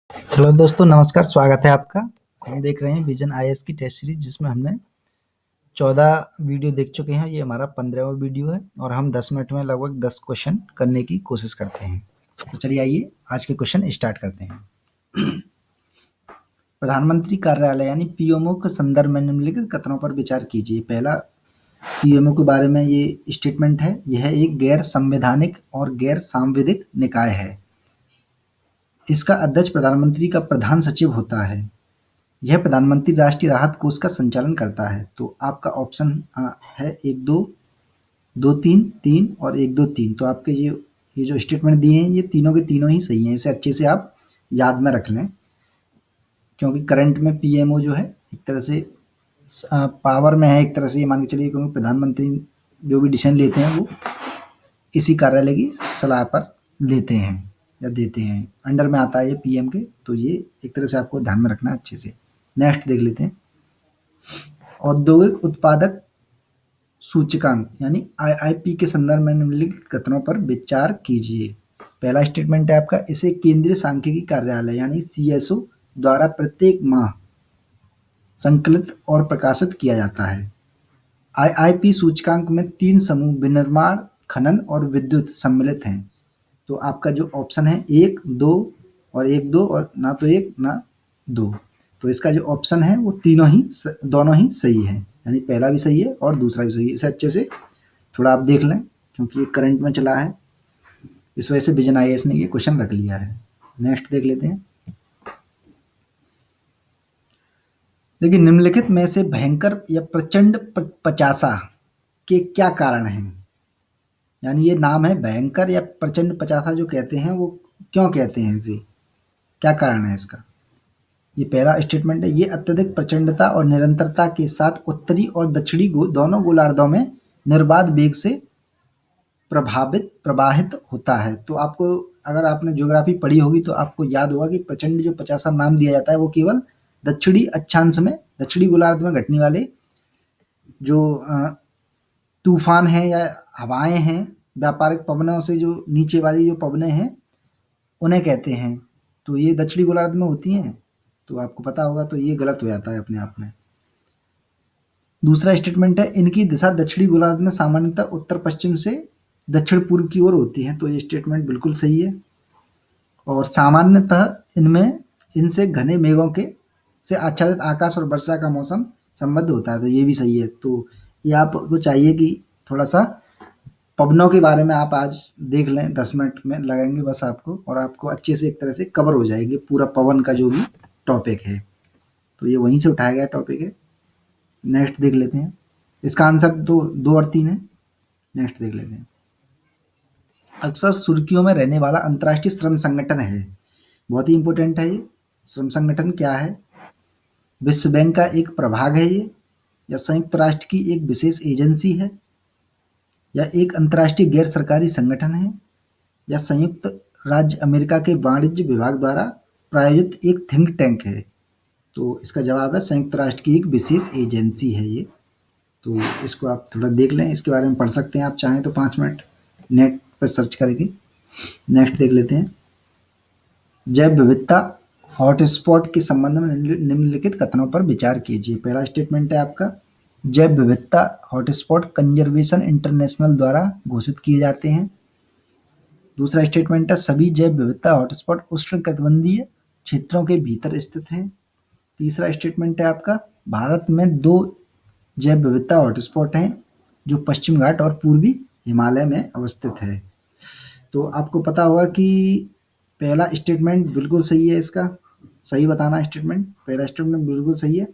Hello दोस्तों, नमस्कार। स्वागत है आपका। हम देख रहे हैं विजन आईएएस की टेस्ट सीरीज, जिसमें हमने 14 वीडियो देख चुके हैं। ये हमारा 15वां वीडियो है और हम 10 मिनट में लगभग 10 क्वेश्चन करने की कोशिश करते हैं। तो चलिए आइए आज के क्वेश्चन स्टार्ट करते हैं। प्रधानमंत्री कार्यालय यानी पीएमओ के संदर्भ में निम्नलिखित कथनों पर विचार कीजिए। पहला, पीएमओ के बारे में ये स्टेटमेंट है, यह एक गैर संवैधानिक और गैर सांविधिक निकाय है। इसका अध्यक्ष प्रधानमंत्री का प्रधान सचिव होता है। यह प्रधानमंत्री राष्ट्रीय राहत कोष का संचालन करता है। तो आपका ऑप्शन है 1, 2, 2, 3, 3 और 1, 2, 3। तो आपके ये जो स्टेटमेंट दिए हैं, ये तीनों के तीनों ही सही हैं। इसे अच्छे से आप याद में रख लें, क्योंकि करंट में पीएमओ जो है एक तरह से पावर में है, एक तरह से ये मान के चलिए, क्योंकि प्रधानमंत्री जो भी डिसीजन लेते हैं वो इसी कार्यालय की सलाह पर लेते हैं या देते हैं। अंडर में आता है ये पीएम के। तो ये एक तरह से आपको ध्यान में रखना है अच्छे से। नेक्स्ट देख लेते हैं। औद्योगिक उत्पादक सूचकांक यानी आईआईपी के संदर्भ में निम्नलिखित कथनों पर विचार कीजिए। पहला स्टेटमेंट है आपका, इसे केंद्रीय सांख्यिकी कार्यालय यानी सीएसओ द्वारा प्रत्येक माह संकलित और प्रकाशित किया जाता है। आईआईपी सूचकांक में 3 समूह विनिर्माण, खनन और विद्युत सम्मिलित हैं। तो आपका जो ऑप्शन है 1, 2 और 1, 2 और ना तो 1 ना 2। तो इसका जो ऑप्शन है वो दोनों ही सही है, यानी पहला भी सही है और दूसरा भी सही है। इसे अच्छे से थोड़ा आप देख लें, क्योंकि ये करंट में चला है, इस वजह से विजन आईएएस ने ये क्वेश्चन रख लिया है। नेक्स्ट देख लेते हैं। देखिए, निम्नलिखित में से भयंकर या प्रचंड पचासा के क्या कारण हैं? यानी ये नाम है भयंकर या प्रचंड पचासा जो कहते हैं, वो क्यों कहते हैं इसे, क्या कारण है इसका? ये पहला स्टेटमेंट है, ये अत्यधिक प्रचंडता और निरंतरता के साथ उत्तरी और दक्षिणी दोनों गोलार्धों में निर्बाध वेग से प्रवाहित होता है। तो आपको, अगर आपने ज्योग्राफी पढ़ी होगी तो आपको याद होगा कि प्रचंड जो पचासा नाम दिया जाता है वो केवल दक्षिणी अक्षांश में, दक्षिणी गोलार्ध में घटने वाले जो तूफान है या हवाएं हैं, व्यापारिक पवनों से जो नीचे वाली जो पवनें हैं, उन्हें कहते हैं। तो ये दक्षिणी गोलार्ध में होती हैं, तो आपको पता होगा। तो ये गलत हो जाता है अपने आप में। दूसरा स्टेटमेंट है, इनकी दिशा दक्षिणी गोलार्ध में सामान्यतः उत्तर पश्चिम से दक्षिण पूर्व की ओर होती है। तो ये स्टेटमेंट बिल्कुल सही है। और सामान्यतः इनसे घने मेघों के से आच्छादित आकाश और वर्षा का मौसम संबद्ध होता है। तो ये भी सही है। तो ये आपको चाहिए कि थोड़ा सा पवनों के बारे में आप आज देख लें, 10 मिनट में लगेंगे बस आपको, और आपको अच्छे से एक तरह से कवर हो जाएगी पूरा पवन का जो भी टॉपिक है। तो ये वहीं से उठाया गया टॉपिक है। नेक्स्ट देख लेते हैं। इसका आंसर तो 2 और 3 है। नेक्स्ट देख लेते हैं। अक्सर सुर्खियों में रहने वाला अंतर्राष्ट्रीय श्रम संगठन है, बहुत ही इंपॉर्टेंट है ये। श्रम संगठन क्या है? विश्व बैंक का एक प्रभाग है ये, या संयुक्त राष्ट्र की एक विशेष एजेंसी है, या एक अंतर्राष्ट्रीय गैर सरकारी संगठन है, या संयुक्त राज्य अमेरिका के वाणिज्य विभाग द्वारा प्रायोजित एक थिंक टैंक है? तो इसका जवाब है संयुक्त राष्ट्र की एक विशेष एजेंसी है ये। तो इसको आप थोड़ा देख लें, इसके बारे में पढ़ सकते हैं आप चाहें तो 5 मिनट नेट पर सर्च करके। नेक्स्ट देख लेते हैं। जैव विविधता हॉटस्पॉट के संबंध में निम्नलिखित कथनों पर विचार कीजिए। पहला स्टेटमेंट है आपका, जैव विविधता हॉटस्पॉट कंजर्वेशन इंटरनेशनल द्वारा घोषित किए जाते हैं। दूसरा स्टेटमेंट है, सभी जैव विविधता हॉटस्पॉट उष्णकटिबंधीय क्षेत्रों के भीतर स्थित हैं। तीसरा स्टेटमेंट है आपका, भारत में 2 जैव विविधता हॉटस्पॉट हैं जो पश्चिम घाट और पूर्वी हिमालय में अवस्थित है। तो आपको पता होगा कि पहला स्टेटमेंट बिल्कुल सही है। इसका सही बताना स्टेटमेंट, पहला स्टेटमेंट बिल्कुल सही है।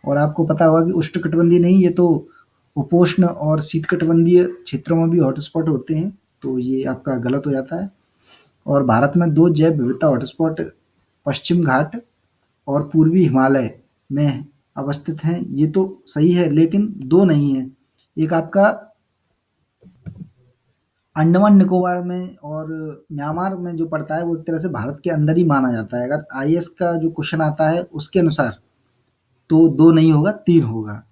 और आपको पता होगा कि उष्णकटिबंधीय नहीं, ये तो उपोष्ण और शीतकटिबंधीय क्षेत्रों में भी हॉटस्पॉट होते हैं। तो ये आपका गलत हो जाता है। और भारत में 2 जैव विविधता हॉटस्पॉट पश्चिम घाट और पूर्वी हिमालय में अवस्थित हैं, ये तो सही है, लेकिन 2 नहीं है। एक आपका अंडमान निकोबार में और म्यांमार में जो पड़ता है, वो एक तरह से भारत के अंदर ही माना जाता है। अगर आईएएस का जो क्वेश्चन आता है उसके अनुसार, तो 2 नहीं होगा, 3 होगा।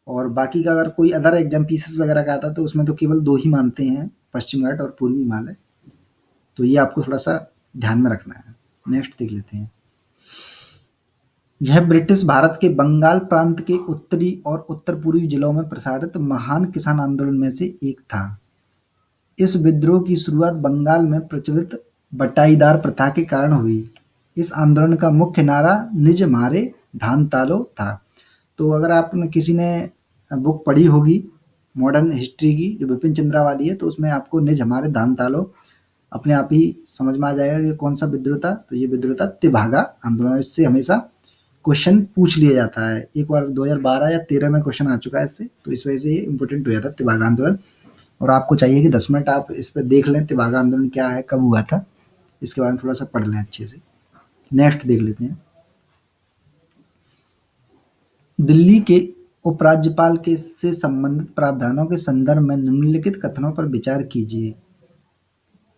और बाकी का अगर कोई अदर एग्जाम पीसेस वगैरह का आता है तो उसमें तो केवल 2 ही मानते हैं, पश्चिम घाट और पूर्वी हिमालय। तो ये आपको थोड़ा सा ध्यान में रखना है। नेक्स्ट देख लेते हैं। यह ब्रिटिश भारत के बंगाल प्रांत के उत्तरी और उत्तर-पूर्वी जिलों में प्रसारित महान किसान आंदोलन में से एक था। इस विद्रोह की शुरुआत बंगाल में प्रचलित बटाईदार प्रथा के कारण हुई। इस आंदोलन का मुख्य नारा निज म्हारे धान तालो था। तो अगर आपने किसी ने बुक पढ़ी होगी मॉडर्न हिस्ट्री की जो बिपिन चंद्रा वाली है, तो उसमें आपको निज हमारे धान तालो अपने आप ही समझ में आ जाएगा कि कौन सा विद्रोह था। तो ये विद्रोह था तेभागा आंदोलन। इससे हमेशा क्वेश्चन पूछ लिया जाता है। एक बार 2012 या 13 में क्वेश्चन आ चुका है इससे, तो इस वजह से ये इम्पोर्टेंट हो जाता है तेभागा आंदोलन। और आपको चाहिए कि 10 मिनट आप इस पे देख लें तेभागा आंदोलन क्या है, कब हुआ था, इसके बारे में थोड़ा सा पढ़ लें अच्छे से। नेक्स्ट देख लेते हैं। दिल्ली के उपराज्यपाल के से संबंधित प्रावधानों के संदर्भ में निम्नलिखित कथनों पर विचार कीजिए।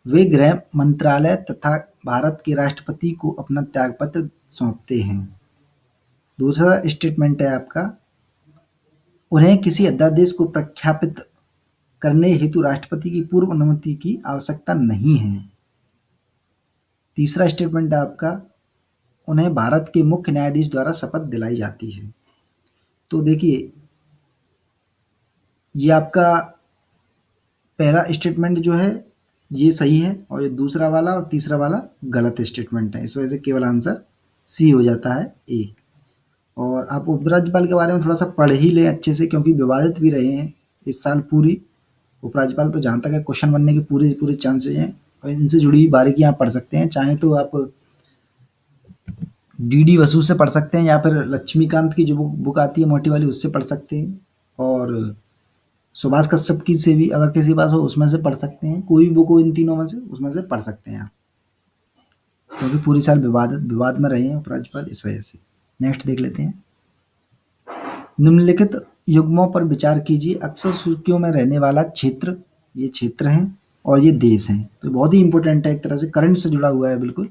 वे गृह मंत्रालय तथा भारत के राष्ट्रपति को अपना त्यागपत्र सौंपते हैं। दूसरा स्टेटमेंट है आपका, उन्हें किसी अध्यादेश को प्रख्यापित करने हेतु राष्ट्रपति की पूर्व अनुमति की आवश्यकता नहीं है। तीसरा स्टेटमेंट है आपका, उन्हें भारत के मुख्य न्यायाधीश द्वारा शपथ दिलाई जाती है। तो देखिए, ये आपका पहला स्टेटमेंट जो है ये सही है, और ये दूसरा वाला और तीसरा वाला गलत स्टेटमेंट है। इस वजह से केवल आंसर सी हो जाता है, ए। और आप उपराज्यपाल के बारे में थोड़ा सा पढ़ ही लें अच्छे से, क्योंकि विवादित भी रहे हैं इस साल पूरी उपराज्यपाल। तो जहाँ तक है क्वेश्चन बनने के पूरे पूरे चांसेस हैं, और इनसे जुड़ी हुई बारीकियाँ आप पढ़ सकते हैं। चाहे तो आप डी वसु से पढ़ सकते हैं, या फिर लक्ष्मीकांत की जो बुक आती है मोटी वाली उससे पढ़ सकते हैं, और सुभाष कश्यप की से भी अगर किसी के पास हो उसमें से पढ़ सकते हैं। कोई भी बुक हो इन तीनों में से उसमें से पढ़ सकते हैं आप, क्योंकि पूरी साल विवाद में रहे हैं उपराज्यपाल, इस वजह से। नेक्स्ट देख लेते हैं। निम्नलिखित युग्मों पर विचार कीजिए। अक्सर सुर्खियों में रहने वाला क्षेत्र, ये क्षेत्र हैं और ये देश हैं। तो बहुत ही इंपॉर्टेंट है, एक तरह से करंट से जुड़ा हुआ है बिल्कुल।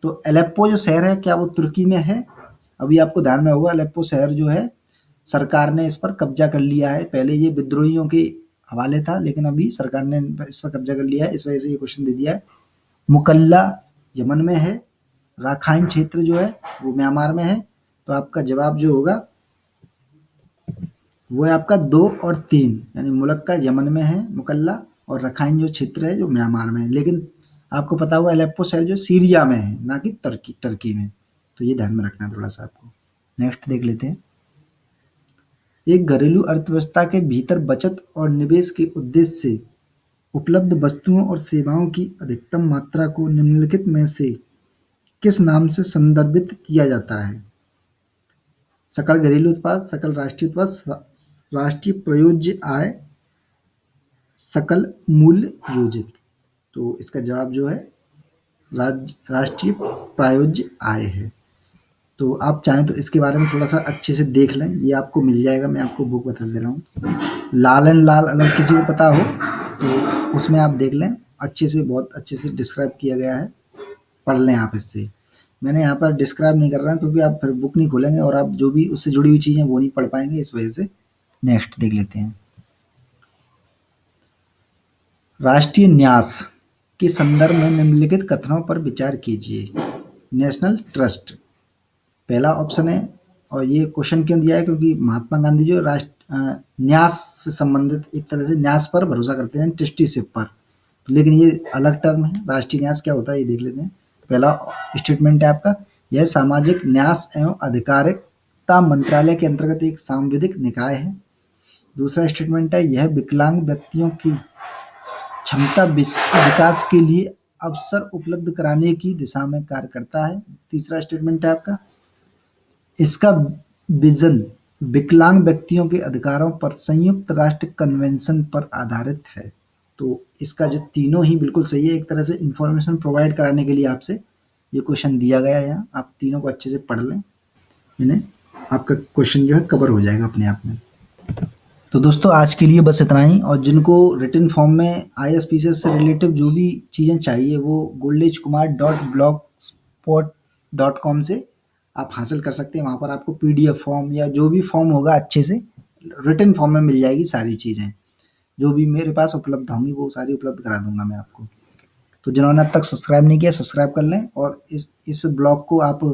तो अलेप्पो जो शहर है, क्या वो तुर्की में है? अभी आपको ध्यान में होगा अलेप्पो शहर जो है सरकार ने इस पर कब्जा कर लिया है। पहले ये विद्रोहियों के हवाले था, लेकिन अभी सरकार ने इस पर कब्जा कर लिया है। इस वजह से ये क्वेश्चन दे दिया है। मुकल्ला यमन में है। राखाइन क्षेत्र जो है वो म्यांमार में है। तो आपका जवाब जो होगा वो है आपका 2 और 3, यानी मुलक्का यमन में है मुकल्ला, और रखाइन जो क्षेत्र है जो म्यांमार में है। लेकिन आपको पता होगा अलेप्पो शहर जो सीरिया में है, ना कि टर्की में। तो ये ध्यान में रखना है थोड़ा सा आपको। नेक्स्ट देख लेते हैं। एक घरेलू अर्थव्यवस्था के भीतर बचत और निवेश के उद्देश्य से उपलब्ध वस्तुओं और सेवाओं की अधिकतम मात्रा को निम्नलिखित में से किस नाम से संदर्भित किया जाता है? सकल घरेलू उत्पाद, सकल राष्ट्रीय उत्पाद, राष्ट्रीय प्रयोज्य आय, सकल मूल्य योजित। तो इसका जवाब जो है राष्ट्रीय प्रायोज्य आय है। तो आप चाहें तो इसके बारे में थोड़ा सा अच्छे से देख लें, ये आपको मिल जाएगा। मैं आपको बुक बता दे रहा हूँ, लाल एंड लाल, अगर किसी को पता हो तो उसमें आप देख लें अच्छे से, बहुत अच्छे से डिस्क्राइब किया गया है, पढ़ लें आप इससे। मैंने यहाँ पर डिस्क्राइब नहीं कर रहा क्योंकि आप फिर बुक नहीं खोलेंगे और आप जो भी उससे जुड़ी हुई चीज़ें वो नहीं पढ़ पाएंगे, इस वजह से। नेक्स्ट देख लेते हैं। राष्ट्रीय न्यास के संदर्भ में निम्नलिखित कथनों पर विचार कीजिए। नेशनल ट्रस्ट पहला ऑप्शन है, और ये क्वेश्चन क्यों दिया है क्योंकि महात्मा गांधी जो न्यास से संबंधित एक तरह से न्यास पर भरोसा करते हैं, ट्रस्टीशिप पर। लेकिन ये अलग टर्म है। राष्ट्रीय न्यास क्या होता है ये देख लेते हैं। पहला स्टेटमेंट है आपका, यह सामाजिक न्यास एवं अधिकारिता मंत्रालय के अंतर्गत एक सांविधिक निकाय है। दूसरा स्टेटमेंट है, यह विकलांग व्यक्तियों की क्षमता विकास के लिए अवसर उपलब्ध कराने की दिशा में कार्य करता है। तीसरा स्टेटमेंट है आपका, इसका विजन विकलांग व्यक्तियों के अधिकारों पर संयुक्त राष्ट्र कन्वेंशन पर आधारित है। तो इसका जो तीनों ही बिल्कुल सही है। एक तरह से इंफॉर्मेशन प्रोवाइड कराने के लिए आपसे ये क्वेश्चन दिया गया है। यहाँ आप तीनों को अच्छे से पढ़ लें, इन्हें आपका क्वेश्चन जो है कवर हो जाएगा अपने आप में। तो दोस्तों आज के लिए बस इतना ही, और जिनको रिटन फॉर्म में ISPCS से रिलेटिव जो भी चीज़ें चाहिए वो goldejkumar.blogspot.com से आप हासिल कर सकते हैं। वहाँ पर आपको PDF फॉर्म या जो भी फॉर्म होगा अच्छे से रिटन फॉर्म में मिल जाएगी। सारी चीज़ें जो भी मेरे पास उपलब्ध होंगी वो सारी उपलब्ध करा दूंगा मैं आपको। तो जिन्होंने अब तक सब्सक्राइब नहीं किया सब्सक्राइब कर लें और इस ब्लॉग को आप